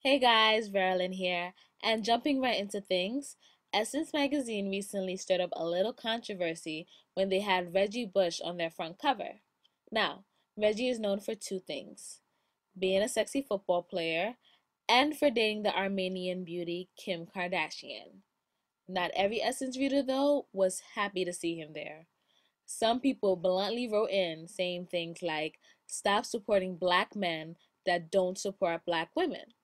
Hey guys, Veralyn here, and jumping right into things, Essence magazine recently stirred up a little controversy when they had Reggie Bush on their front cover. Now, Reggie is known for two things: being a sexy football player and for dating the Armenian beauty Kim Kardashian. Not every Essence reader, though, was happy to see him there. Some people bluntly wrote in saying things like, "Stop supporting black men that don't support black women."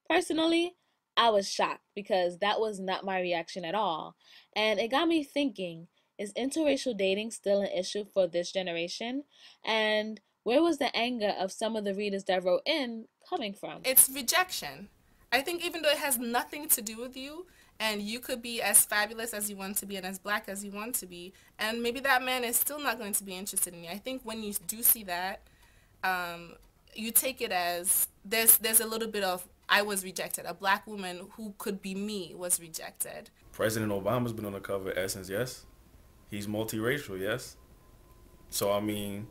Personally, I was shocked because that was not my reaction at all. And it got me thinking, is interracial dating still an issue for this generation? And where was the anger of some of the readers that wrote in coming from? It's rejection. I think even though it has nothing to do with you, and you could be as fabulous as you want to be and as black as you want to be, and maybe that man is still not going to be interested in you. I think when you do see that, you take it as there's a little bit of I was rejected. A black woman who could be me was rejected. President Obama's been on the cover of Essence, yes. He's multiracial, yes. So I mean,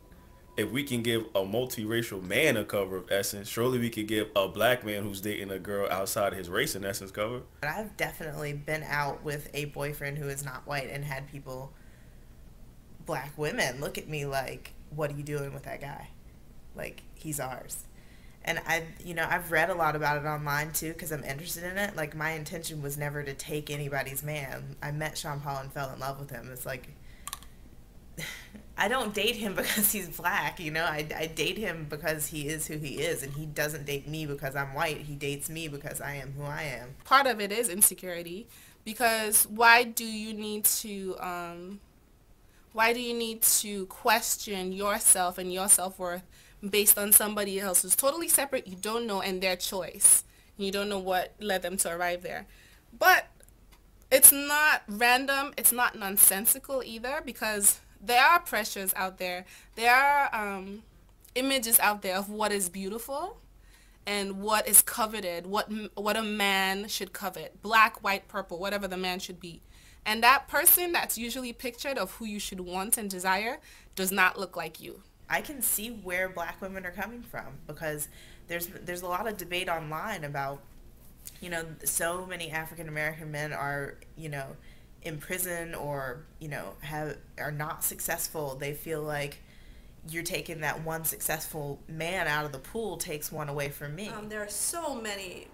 if we can give a multiracial man a cover of Essence, surely we could give a black man who's dating a girl outside of his race an Essence cover. I've definitely been out with a boyfriend who is not white and had people, black women, look at me like, "What are you doing with that guy? Like, he's ours." And I've read a lot about it online too because I'm interested in it. Like, my intention was never to take anybody's man. I met Sean Paul and fell in love with him. It's like, I don't date him because he's black, I date him because he is who he is, and he doesn't date me because I'm white. He dates me because I am who I am. Part of it is insecurity, because why do you need to question yourself and your self-worth based on somebody else who's totally separate, you don't know, and their choice? You don't know what led them to arrive there. But it's not random, it's not nonsensical either, because there are pressures out there. There are images out there of what is beautiful and what is coveted, what a man should covet. Black, white, purple, whatever the man should be. And that person that's usually pictured of who you should want and desire does not look like you. I can see where black women are coming from because there's a lot of debate online about, so many African American men are, in prison or, are not successful. They feel like you're taking that one successful man out of the pool takes one away from me. There are so many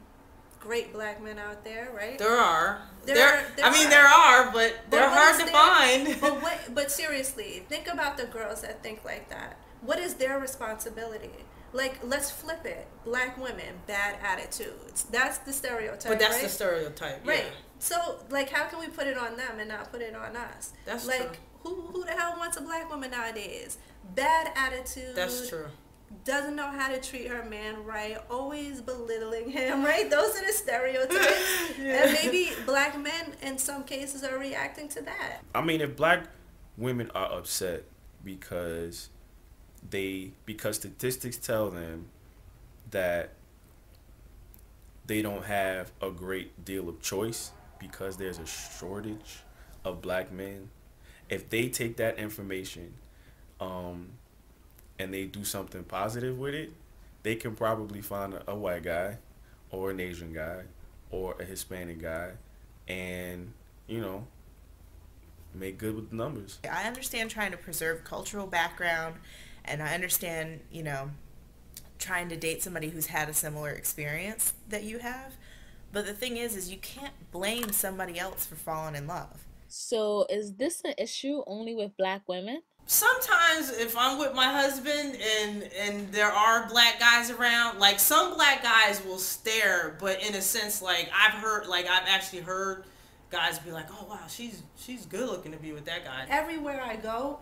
great black men out there, right? There are. There There are, but they're hard to find. But seriously, think about the girls that think like that. What is their responsibility? Like, let's flip it. Black women, bad attitudes. That's the stereotype, But that's right? the stereotype, yeah. Right. So, like, how can we put it on them and not put it on us? That's like, true. Who the hell wants a black woman nowadays? Bad attitude. That's true. Doesn't know how to treat her man right, always belittling him, right? Those are the stereotypes. Yeah. And maybe black men in some cases are reacting to that. I mean, if black women are upset because statistics tell them that they don't have a great deal of choice because there's a shortage of black men. If they take that information and they do something positive with it, they can probably find a white guy or an Asian guy or a Hispanic guy and, make good with the numbers. I understand trying to preserve cultural background, and I understand, trying to date somebody who's had a similar experience that you have. But the thing is you can't blame somebody else for falling in love. So, is this an issue only with black women? Sometimes if I'm with my husband and there are black guys around, like, some black guys will stare, but in a sense, like, I've actually heard guys be like, "Oh wow, she's good looking to be with that guy." Everywhere I go,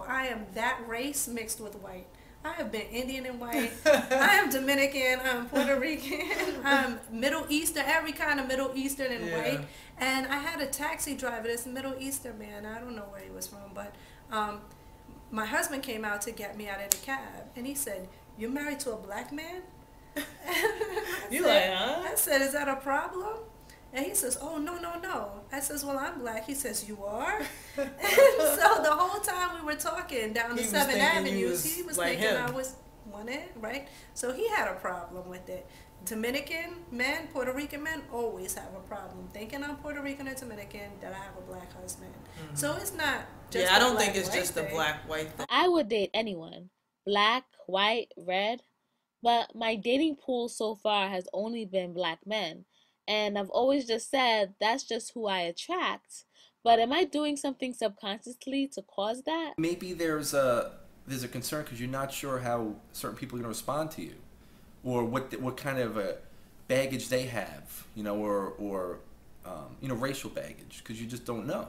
I am that race mixed with white. I have been Indian and white. I am Dominican. I'm Puerto Rican. I'm Middle Eastern, every kind of Middle Eastern and white. And I had a taxi driver, this Middle Eastern man. I don't know where he was from, but my husband came out to get me out of the cab, and he said, "You're married to a black man?" I said, "Is that a problem?" And he says, "Oh, no, no, no." I says, "Well, I'm black." He says, "You are?" And so the whole time we were talking down the 7th Avenue, he was like thinking him. I was wanted, right? So he had a problem with it. Dominican men, Puerto Rican men always have a problem thinking I'm Puerto Rican or Dominican that I have a black husband. So it's not just Yeah, I a don't black think it's white just a thing. black white thing. I would date anyone, black, white, red, but my dating pool so far has only been black men. And I've always just said that's just who I attract. But am I doing something subconsciously to cause that? Maybe there's a concern because you're not sure how certain people are going to respond to you, or what kind of baggage they have, or racial baggage, because you just don't know,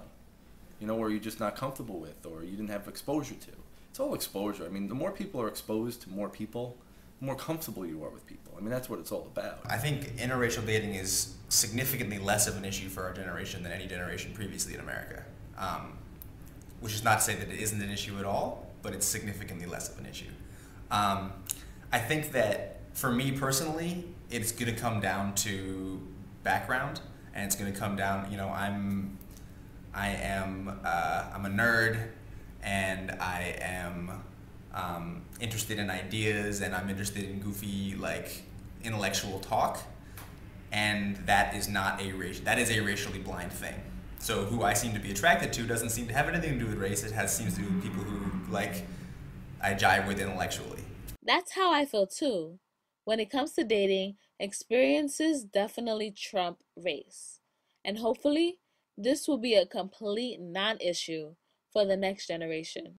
or you're just not comfortable with, or you didn't have exposure to. It's all exposure. I mean, the more people are exposed to more people, the more comfortable you are with people. I mean, that's what it's all about. I think interracial dating is significantly less of an issue for our generation than any generation previously in America. Which is not to say that it isn't an issue at all, but it's significantly less of an issue. I think that for me personally, it's going to come down to background, and it's going to come down. I'm a nerd, and I am interested in ideas, and I'm interested in goofy intellectual talk, and that is a racially blind thing. So who I seem to be attracted to doesn't seem to have anything to do with race. It seems to do with people who I jive with intellectually. That's how I feel too. When it comes to dating, experiences definitely trump race. And hopefully, this will be a complete non issue for the next generation.